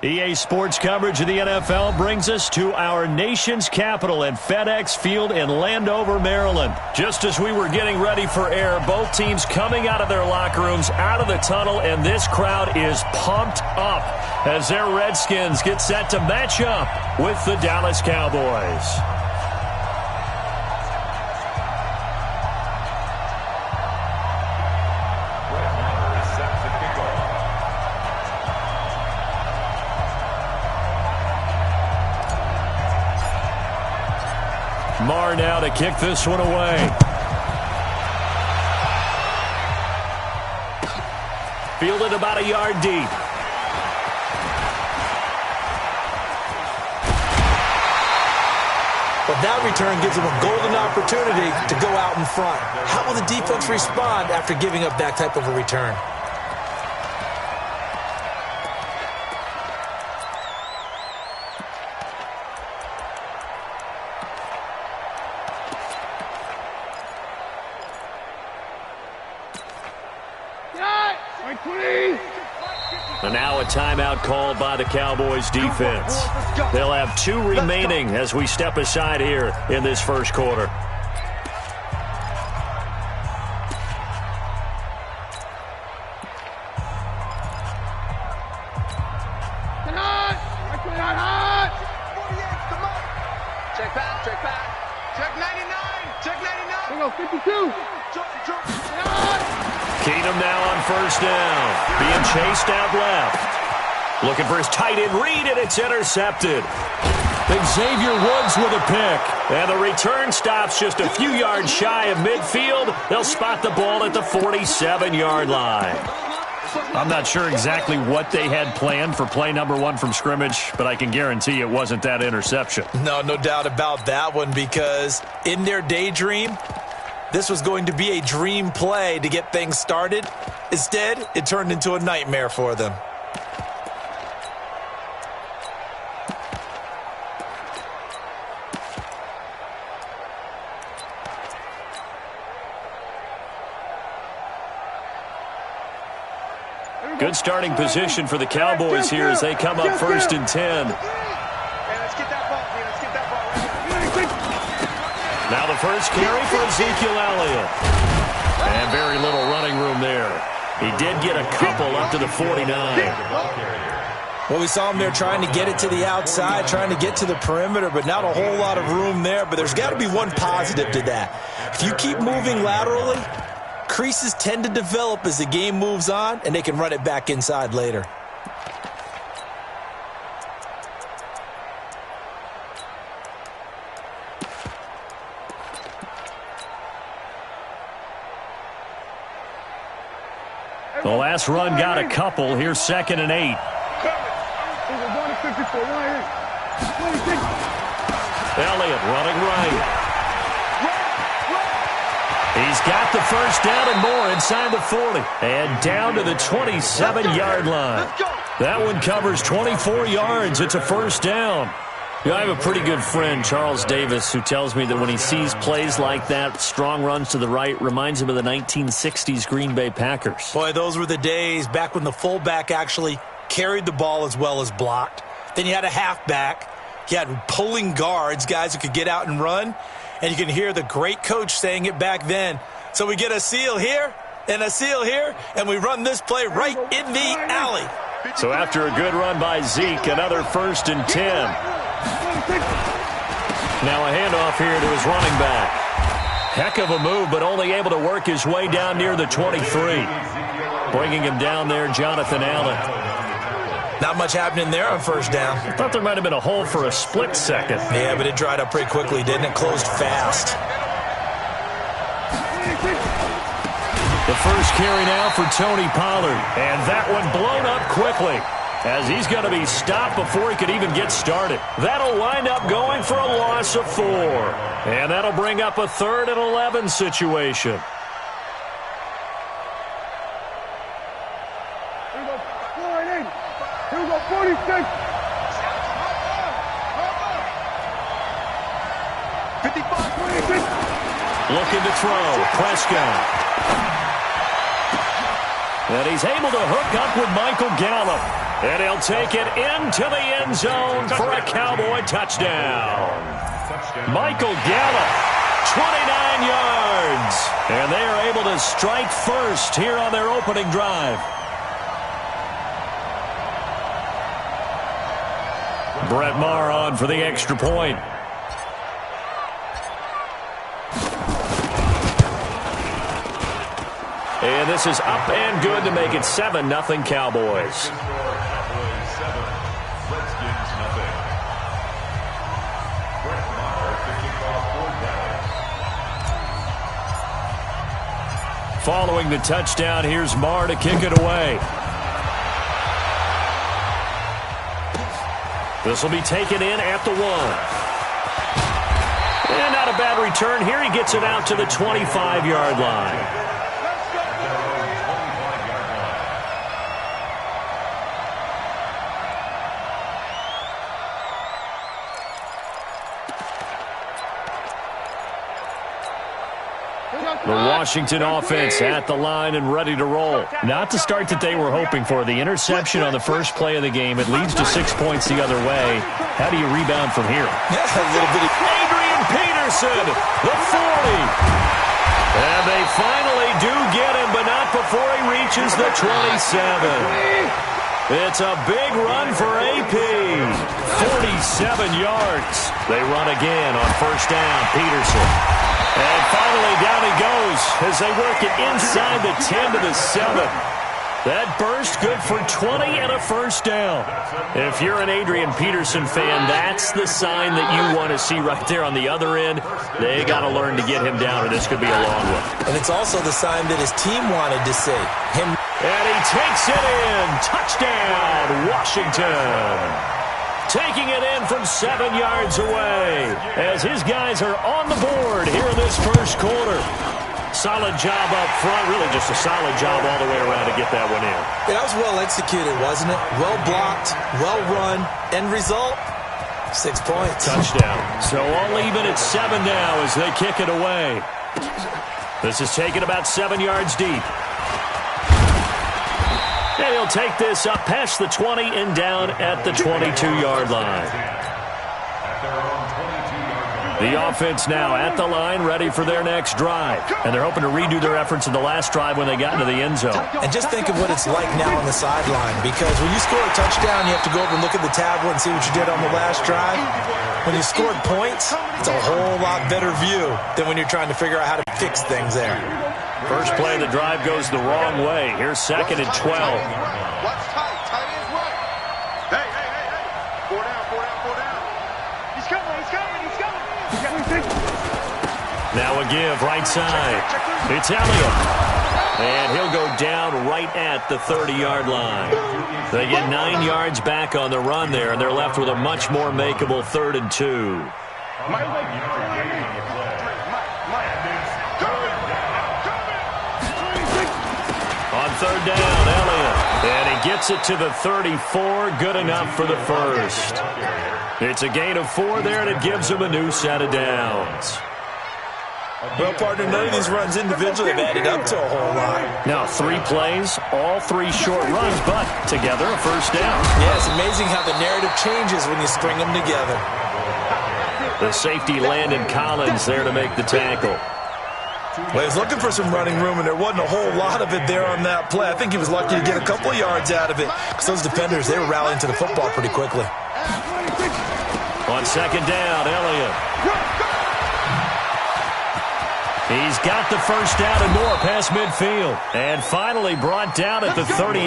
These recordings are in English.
EA Sports coverage of the NFL brings us to our nation's capital at FedEx Field in Landover, Maryland. Just as we were getting ready for air, both teams coming out of their locker rooms, out of the tunnel, and this crowd is pumped up as their Redskins get set to match up with the Dallas Cowboys. Marr now to kick this one away. Fielded about a yard deep. But that return gives them a golden opportunity to go out in front. How will the defense respond after giving up that type of a return? And now a timeout called by the Cowboys defense. They'll have 2 remaining as we step aside here in this first quarter. Check back. Check 99. Check 99. 52. Keenum now on first down. Being chased out left. Looking for his tight end read, and it's intercepted. Xavier Woods with a pick. And the return stops just a few yards shy of midfield. They'll spot the ball at the 47-yard line. I'm not sure exactly what they had planned for play number 1 from scrimmage, but I can guarantee it wasn't that interception. No doubt about that one, because in their daydream, this was going to be a dream play to get things started. Instead, it turned into a nightmare for them. Good starting position for the Cowboys here as they come up first and 10. Now the first carry for Ezekiel Elliott. And very little running room there. He did get a couple up to the 49. Well, we saw him there trying to get it to the outside, trying to get to the perimeter, but not a whole lot of room there. But there's got to be one positive to that. If you keep moving laterally, creases tend to develop as the game moves on, and they can run it back inside later. The last run got a couple. Here's 2nd and 8. Elliott running right. He's got the first down and more inside the 40. And down to the 27-yard line. That one covers 24 yards. It's a first down. You know, I have a pretty good friend, Charles Davis, who tells me that when he sees plays like that, strong runs to the right, reminds him of the 1960s Green Bay Packers. Boy, those were the days back when the fullback actually carried the ball as well as blocked. Then you had a halfback. You had pulling guards, guys who could get out and run. And you can hear the great coach saying it back then. So we get a seal here and a seal here, and we run this play right in the alley. So after a good run by Zeke, another 1st and 10. Now a handoff here to his running back. Heck of a move, but only able to work his way down near the 23. Bringing him down there, Jonathan Allen. Not much happening there on first down. I thought there might have been a hole for a split second. Yeah, but it dried up pretty quickly, didn't it? Closed fast. The first carry now for Tony Pollard. And that one blown up quickly, as he's going to be stopped before he could even get started. That'll wind up going for a loss of 4. And that'll bring up a 3rd and 11 situation. Here we go, 46. 55. Looking to throw. Prescott. And he's able to hook up with Michael Gallup. And he'll take it into the end zone for a Cowboy touchdown. Michael Gallup, 29 yards. And they are able to strike first here on their opening drive. Brett Maher on for the extra point. And this is up and good to make it 7-0 Cowboys. Following the touchdown, here's Maher to kick it away. This will be taken in at the 1. And not a bad return here. He gets it out to the 25-yard line. The Washington offense at the line and ready to roll. Not the start that they were hoping for. The interception on the first play of the game. It leads to 6 points the other way. How do you rebound from here? Yeah, a little bit. Adrian Peterson, the 40. And they finally do get him, but not before he reaches the 27. It's a big run for AP. 47 yards. They run again on first down. Peterson. And finally, down he goes as they work it inside the 10 to the 7. That burst good for 20 and a first down. If you're an Adrian Peterson fan, that's the sign that you want to see right there on the other end. They got to learn to get him down, or this could be a long one. And it's also the sign that his team wanted to see. And he takes it in. Touchdown, Washington. Taking it in from 7 yards away as his guys are on the board here in this first quarter. Solid job up front, really just a solid job all the way around to get that one in. Yeah, that was well executed, wasn't it? Well blocked, well run, end result, 6 points. Touchdown. So all even at 7 now as they kick it away. This is taken about 7 yards deep. And he'll take this up past the 20 and down at the 22-yard line. The offense now at the line, ready for their next drive. And they're hoping to redo their efforts in the last drive when they got into the end zone. And just think of what it's like now on the sideline, because when you score a touchdown, you have to go over and look at the tablet and see what you did on the last drive. When you scored points, it's a whole lot better view than when you're trying to figure out how to fix things there. First play of the drive goes the wrong way. Here's 2nd and 12. Watch tight. Tight ends right. Hey. 4 down. He's coming. Now a give right side. It's Elliott. And he'll go down right at the 30-yard line. They get 9 yards back on the run there, and they're left with a much more makeable 3rd and 2. On 3rd down, Elliott. And he gets it to the 34. Good enough for the first. It's a gain of 4 there, and it gives him a new set of downs. Well, partner, none of these runs individually have added up to a whole lot. Now, 3 plays, all 3 short runs, but together a first down. Yeah, it's amazing how the narrative changes when you string them together. The safety, Landon Collins, there to make the tackle. Well, he was looking for some running room, and there wasn't a whole lot of it there on that play. I think he was lucky to get a couple of yards out of it, because those defenders, they were rallying to the football pretty quickly. On 2nd down, Elliott. He's got the first down and more past midfield. And finally brought down at the 38.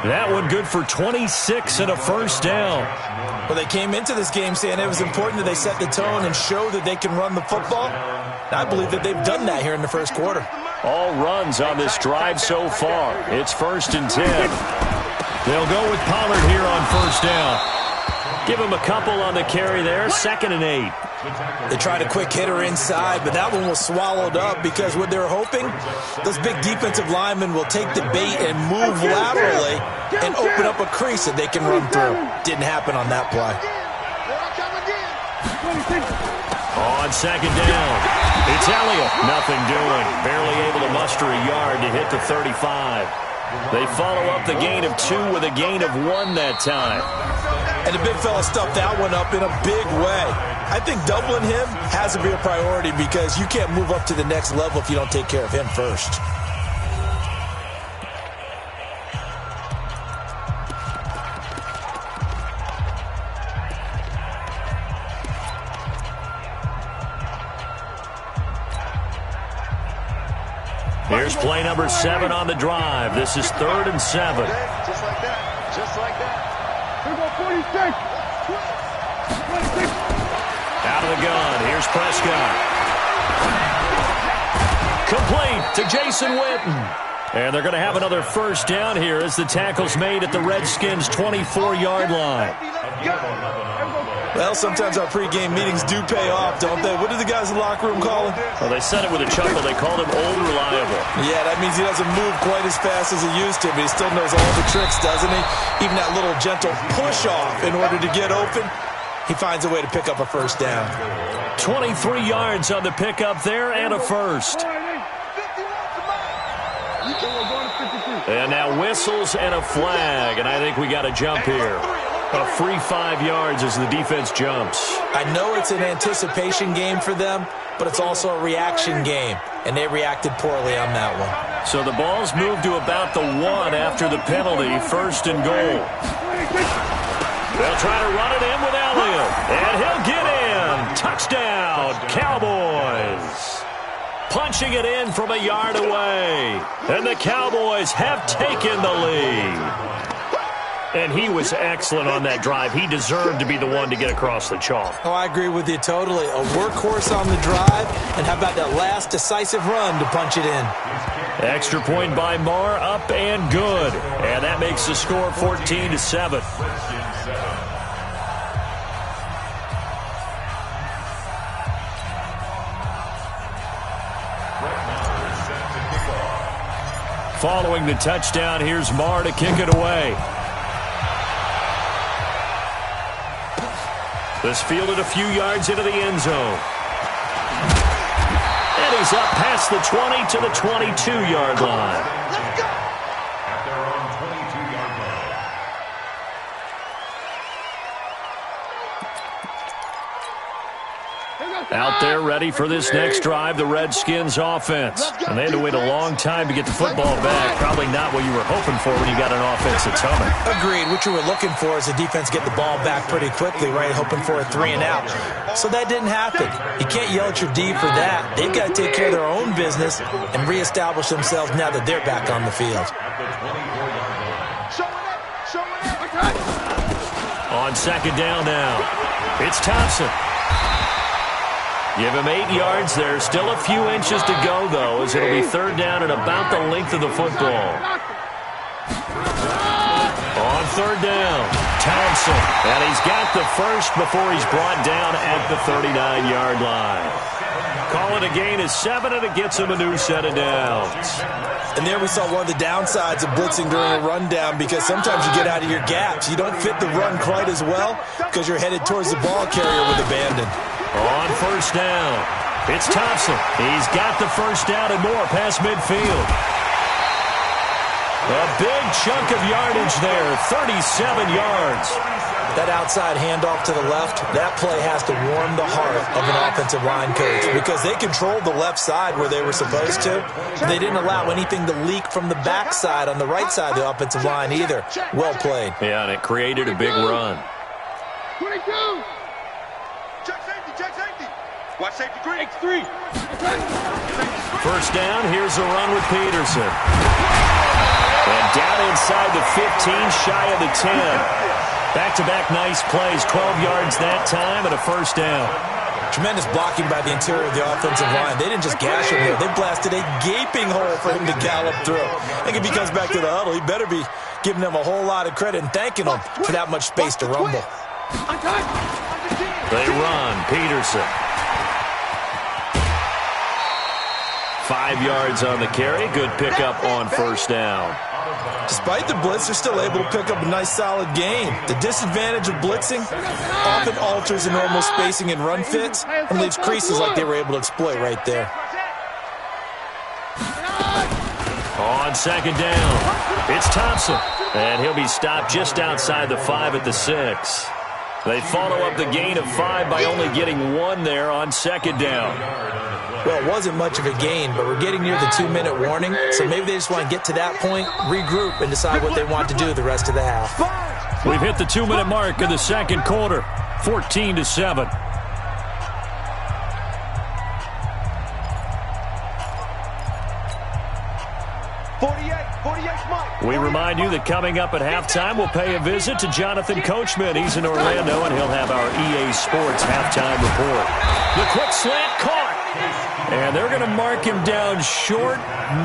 That one good for 26 and a first down. Well, they came into this game saying it was important that they set the tone and show that they can run the football. And I believe that they've done that here in the first quarter. All runs on this drive so far. It's 1st and 10. They'll go with Pollard here on first down. Give him a couple on the carry there. 2nd and 8. They tried a quick hitter inside, but that one was swallowed up because what they're hoping, those big defensive linemen will take the bait and move laterally and open up a crease that they can run through. Didn't happen on that play. On 2nd down, it's Elliott. Nothing doing. Barely able to muster a yard to hit the 35. They follow up the gain of 2 with a gain of 1 that time. And the big fella stuffed that one up in a big way. I think doubling him has to be a priority because you can't move up to the next level if you don't take care of him first. Here's play number 7 on the drive. This is 3rd and 7. Just like that. Just like that. Here we go, 46. Out of the gun. Here's Prescott. Complete to Jason Witten. And they're going to have another first down here as the tackle's made at the Redskins' 24-yard line. Well, sometimes our pregame meetings do pay off, don't they? What do the guys in the locker room call him? Well, they said it with a chuckle. They called him Old Reliable. Yeah, that means he doesn't move quite as fast as he used to, but he still knows all the tricks, doesn't he? Even that little gentle push-off in order to get open, he finds a way to pick up a first down. 23 yards on the pickup there and a first. And now whistles and a flag, and I think we got a jump here. A free 5 yards as the defense jumps. I know it's an anticipation game for them, but it's also a reaction game, and they reacted poorly on that one. So the ball's moved to about the 1 after the penalty, 1st and goal. They'll try to run it in with Elliott, and he'll get in. Touchdown, Cowboys. Punching it in from a yard away, and the Cowboys have taken the lead. And he was excellent on that drive. He deserved to be the one to get across the chalk. Oh, I agree with you totally. A workhorse on the drive, and how about that last decisive run to punch it in? Extra point by Marr, up and good. And that makes the score 14-7. Following the touchdown, here's Marr to kick it away. This fielded a few yards into the end zone. And he's up past the 20 to the 22-yard line. Let's go. At their own 22-yard line. Out there ready for this next drive, the Redskins offense. And they had to wait a long time to get the football back. Probably not what you were hoping for when you got an offense that's humming. Agreed. What you were looking for is the defense get the ball back pretty quickly, right? Hoping for a 3 and out. So that didn't happen. You can't yell at your D for that. They've got to take care of their own business and reestablish themselves now that they're back on the field. On second down now, it's Thompson. Give him 8 yards there. Still a few inches to go, though, as it'll be third down and about the length of the football. On third down, Thompson. And he's got the first before he's brought down at the 39-yard line. Call it a gain of 7, and it gets him a new set of downs. And there we saw one of the downsides of blitzing during a rundown, because sometimes you get out of your gaps. You don't fit the run quite as well because you're headed towards the ball carrier with abandon. On first down, it's Thompson. He's got the first down and more past midfield. A big chunk of yardage there, 37 yards. That outside handoff to the left, that play has to warm the heart of an offensive line coach, because they controlled the left side where they were supposed to. They didn't allow anything to leak from the backside on the right side of the offensive line either. Well played. Yeah, and it created a big run. 22. Check safety, check safety. Watch safety green. X3. First down, here's a run with Peterson. And down inside the 15, shy of the 10. Back-to-back nice plays, 12 yards that time and a first down. Tremendous blocking by the interior of the offensive line. They didn't just gash him there. They blasted a gaping hole for him to gallop through. I think if he comes back to the huddle, he better be giving them a whole lot of credit and thanking them for that much space to rumble. They run, Peterson. 5 yards on the carry. Good pickup on first down. Despite the blitz, they're still able to pick up a nice, solid gain. The disadvantage of blitzing often alters the normal spacing and run fits and leaves creases like they were able to exploit right there. On second down, it's Thompson. And he'll be stopped just outside the 5 at the 6. They follow up the gain of 5 by only getting 1 there on second down. Well, it wasn't much of a gain, but we're getting near the 2-minute warning, so maybe they just want to get to that point, regroup, and decide what they want to do the rest of the half. We've hit the 2-minute mark in the second quarter, 14-7. We remind you that coming up at halftime, we'll pay a visit to Jonathan Coachman. He's in Orlando, and he'll have our EA Sports halftime report. The quick slant caught. And they're going to mark him down short,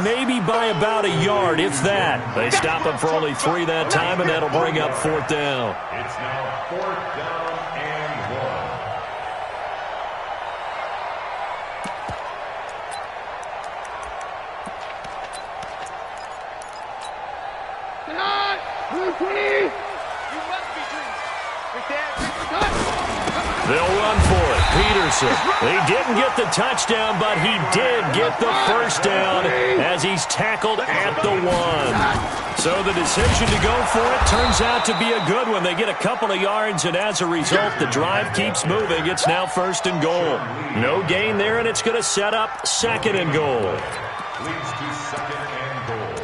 maybe by about a yard, if that. They stop him for only 3 that time, and that'll bring up 4th down. It's now 4th down and 1. They'll run for it. Peterson. He didn't get the touchdown, but he did get the first down as he's tackled at the 1. So the decision to go for it turns out to be a good one. They get a couple of yards, and as a result, the drive keeps moving. It's now 1st and goal. No gain there, and it's going to set up 2nd and goal. Leads to 2nd and goal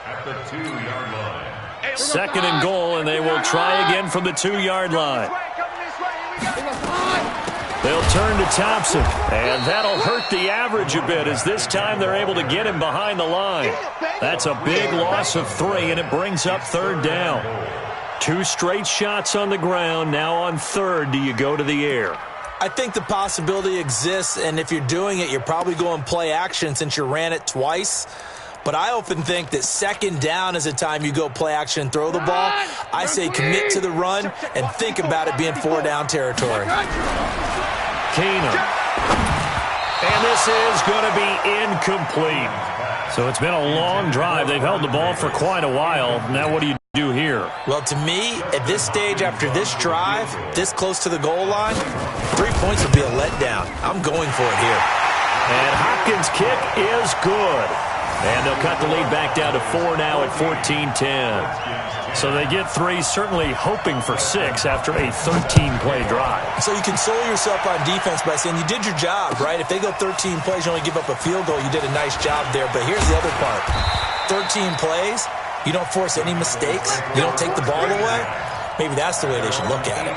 at the 2-yard line. 2nd and goal, and they will try again from the 2-yard line. They'll turn to Thompson, and that'll hurt the average a bit as this time they're able to get him behind the line. That's a big loss of 3, and it brings up 3rd down. 2 straight shots on the ground. Now on 3rd, do you go to the air? I think the possibility exists, and if you're doing it, you're probably going play action since you ran it twice. But I often think that 2nd down is a time you go play action and throw the ball. I say commit to the run and think about it being 4-down territory. Keenum. And this is going to be incomplete. So it's been a long drive. They've held the ball for quite a while. Now what do you do here? Well, to me, at this stage, after this drive, this close to the goal line, 3 points would be a letdown. I'm going for it here. And Hopkins' kick is good. And they'll cut the lead back down to 4 now at 14-10. So they get 3, certainly hoping for 6 after a 13-play drive. So you console yourself on defense by saying you did your job, right? If they go 13 plays, you only give up a field goal, you did a nice job there. But here's the other part. 13 plays, you don't force any mistakes, you don't take the ball away. Maybe that's the way they should look at it.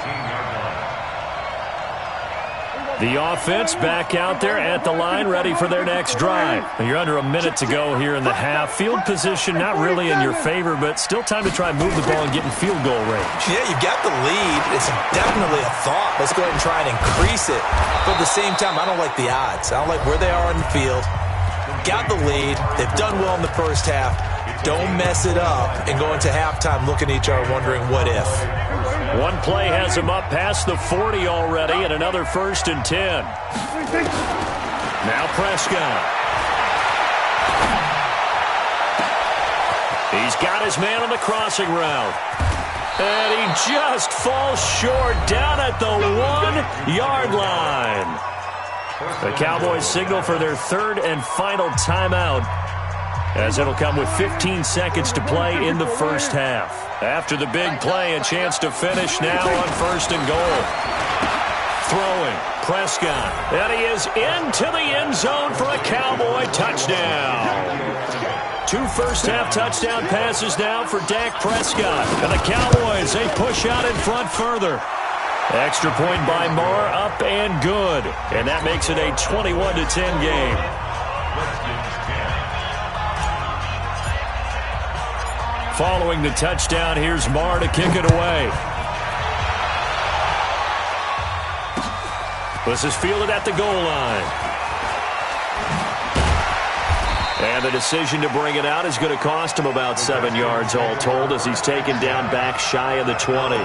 The offense back out there at the line, ready for their next drive. You're under a minute to go here in the half. Field position not really in your favor, but still time to try and move the ball and get in field goal range. Yeah, you've got the lead. It's definitely a thought. Let's go ahead and try and increase it. But at the same time, I don't like the odds. I don't like where they are on the field. Got the lead. They've done well in the first half. Don't mess it up and go into halftime looking at each other wondering what if. One play has him up past the 40 already, and another 1st and 10. Now Prescott. He's got his man on the crossing route. And he just falls short down at the 1-yard line. The Cowboys signal for their 3rd and final timeout, as it'll come with 15 seconds to play in the first half. After the big play, a chance to finish now on 1st and goal. Throwing, Prescott. And he is into the end zone for a Cowboy touchdown. 2 first-half touchdown passes now for Dak Prescott. And the Cowboys, they push out in front further. Extra point by Marr, up and good. And that makes it a 21-10 game. Following the touchdown, here's Marr to kick it away. This is fielded at the goal line. And the decision to bring it out is going to cost him about 7 yards all told as he's taken down back shy of the 20.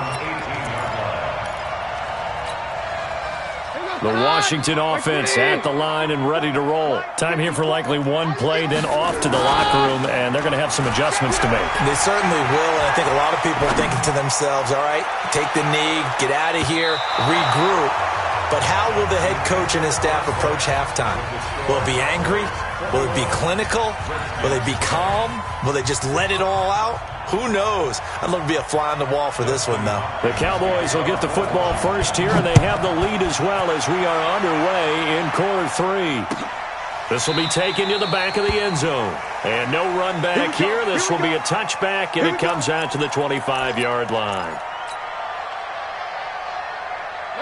The Washington offense at the line and ready to roll. Time here for likely one play, then off to the locker room, and they're going to have some adjustments to make. They certainly will, and I think a lot of people are thinking to themselves, all right, take the knee, get out of here, regroup. But how will the head coach and his staff approach halftime? Will it be angry? Will it be clinical? Will they be calm? Will they just let it all out? Who knows? I'd love to be a fly on the wall for this one, though. The Cowboys will get the football first here, and they have the lead as well as we are underway in quarter 3. This will be taken to the back of the end zone. And no run back here. This will be a touchback, and it comes out to the 25-yard line.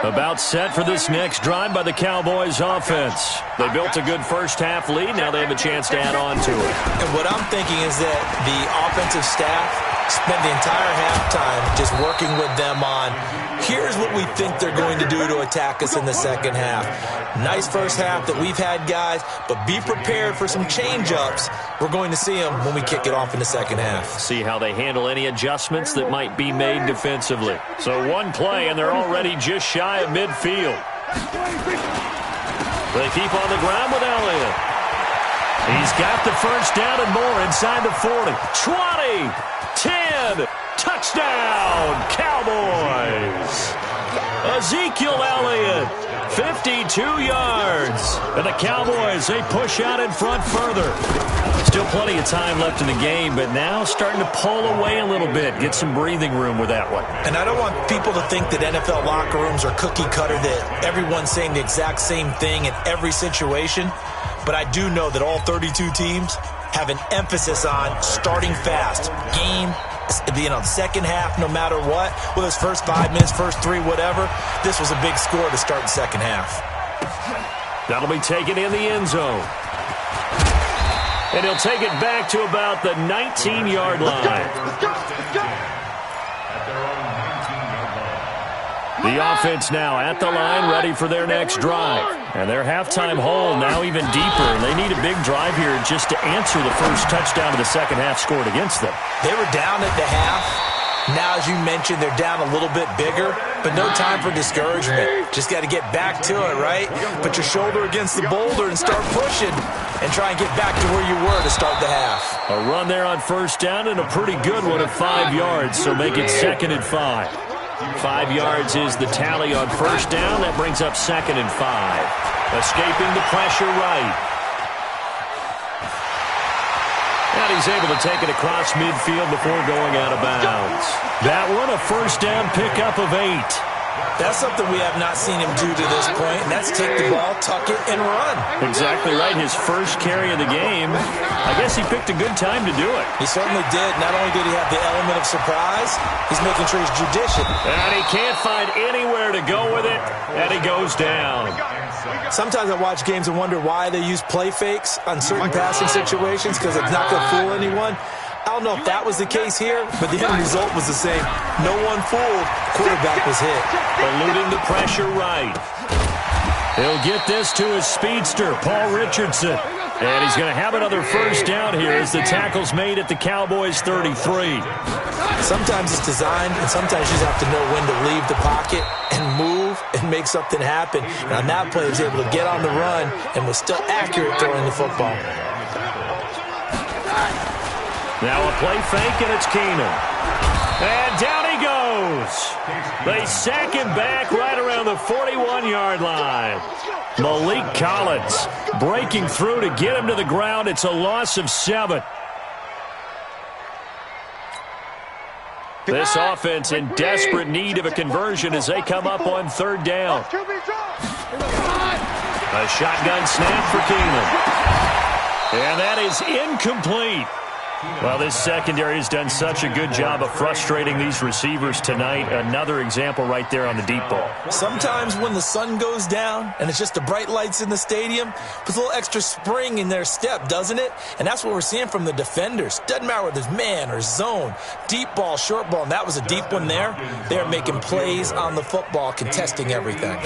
About set for this next drive by the Cowboys offense. They built a good first-half lead. Now they have a chance to add on to it. And what I'm thinking is that the offensive staff spent the entire halftime just working with them on, here's what we think they're going to do to attack us in the second half. Nice first half that we've had, guys, but be prepared for some change-ups. We're going to see them when we kick it off in the second half. See how they handle any adjustments that might be made defensively. So one play, and they're already just shy of midfield. They keep on the ground with Elliott. He's got the first down and more inside the 40. 20, 10, touchdown, Cowboys. Ezekiel Elliott, 52 yards. And the Cowboys, they push out in front further. Still plenty of time left in the game, but now starting to pull away a little bit. Get some breathing room with that one. And I don't want people to think that NFL locker rooms are cookie cutter, that everyone's saying the exact same thing in every situation. But I do know that all 32 teams have an emphasis on starting fast. Game, second half, no matter what. Whether it's first 5 minutes, first 3, whatever. This was a big score to start the second half. That'll be taken in the end zone. And he'll take it back to about the 19-yard line. The offense now at the line, ready for their next drive. And their halftime hole now even deeper. And they need a big drive here just to answer the first touchdown of the second half scored against them. They were down at the half. Now, as you mentioned, they're down a little bit bigger, but no time for discouragement. Just got to get back to it, right? Put your shoulder against the boulder and start pushing and try and get back to where you were to start the half. A run there on first down and a pretty good one at 5 yards, so make it 2nd and 5. 5 yards is the tally on first down. That brings up 2nd and 5. Escaping the pressure right. And he's able to take it across midfield before going out of bounds. That one, a first down pickup of 8. That's something we have not seen him do to this point, and that's take the ball, tuck it, and run. Exactly right. His first carry of the game. I guess he picked a good time to do it. He certainly did. Not only did he have the element of surprise, he's making sure he's judicious. And he can't find anywhere to go with it, and he goes down. Sometimes I watch games and wonder why they use play fakes on certain passing situations, because it's not going to fool anyone. I don't know if that was the case here, but the end result was the same. No one fooled. Quarterback was hit. Eluding the pressure right. He'll get this to his speedster, Paul Richardson. And he's going to have another first down here as the tackle's made at the Cowboys' 33. Sometimes it's designed, and sometimes you just have to know when to leave the pocket and move and make something happen. And on that play, he was able to get on the run and was still accurate throwing the football. Now a play fake, and it's Keenum. And down he goes. They sack him back right around the 41-yard line. Malik Collins breaking through to get him to the ground. It's a loss of 7. This offense in desperate need of a conversion as they come up on 3rd down. A shotgun snap for Keenum. And that is incomplete. Well, this secondary has done such a good job of frustrating these receivers tonight. Another example right there on the deep ball. Sometimes when the sun goes down and it's just the bright lights in the stadium, puts a little extra spring in their step, doesn't it? And that's what we're seeing from the defenders. Doesn't matter whether it's man or zone, deep ball, short ball, and that was a deep one there. They're making plays on the football, contesting everything.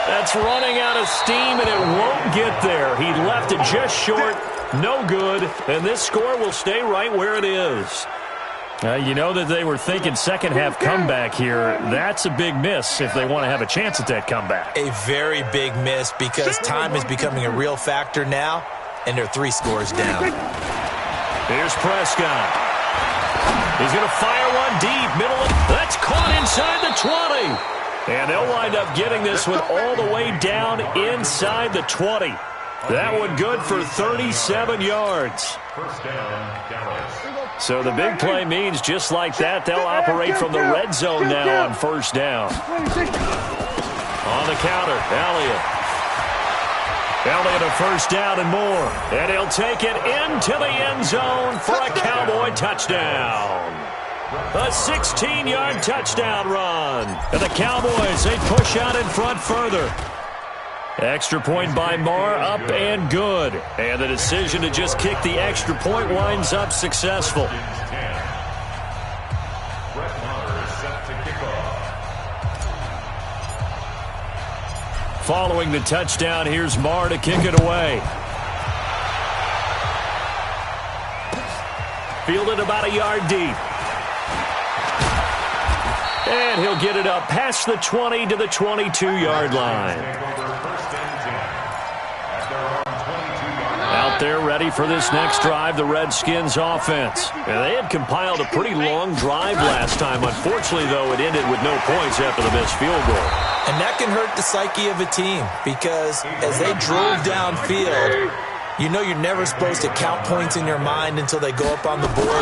That's running out of steam, and it won't get there. He left it just short, no good, and this score will stay right where it is. You know that they were thinking second half comeback here. That's a big miss if they want to have a chance at that comeback. A very big miss because time is becoming a real factor now, and they're 3 scores down. Here's Prescott. He's going to fire one deep, middle. That's caught inside the 20. And they'll wind up getting this one all the way down inside the 20. That one good for 37 yards. First down, Dallas. So the big play means just like that, they'll operate from the red zone now on first down. On the counter, Elliott. Elliott a first down and more. And he'll take it into the end zone for a Cowboy touchdown. A 16-yard touchdown run. And the Cowboys, they push out in front further. Extra point by Marr, up and good. And the decision to just kick the extra point winds up successful. Following the touchdown, here's Marr to kick it away. Fielded about a yard deep. And he'll get it up past the 20 to the 22-yard line. Out there ready for this next drive, the Redskins offense. And they had compiled a pretty long drive last time. Unfortunately, though, it ended with no points after the missed field goal. And that can hurt the psyche of a team because as they drove downfield, you know you're never supposed to count points in your mind until they go up on the board.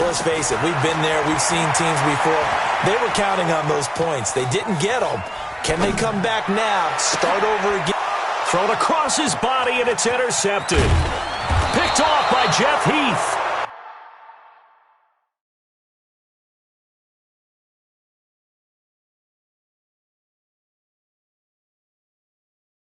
Well, let's face it, we've been there. We've seen teams before. They were counting on those points. They didn't get them. Can they come back now? Start over again. Thrown across his body, and it's intercepted. Picked off by Jeff Heath.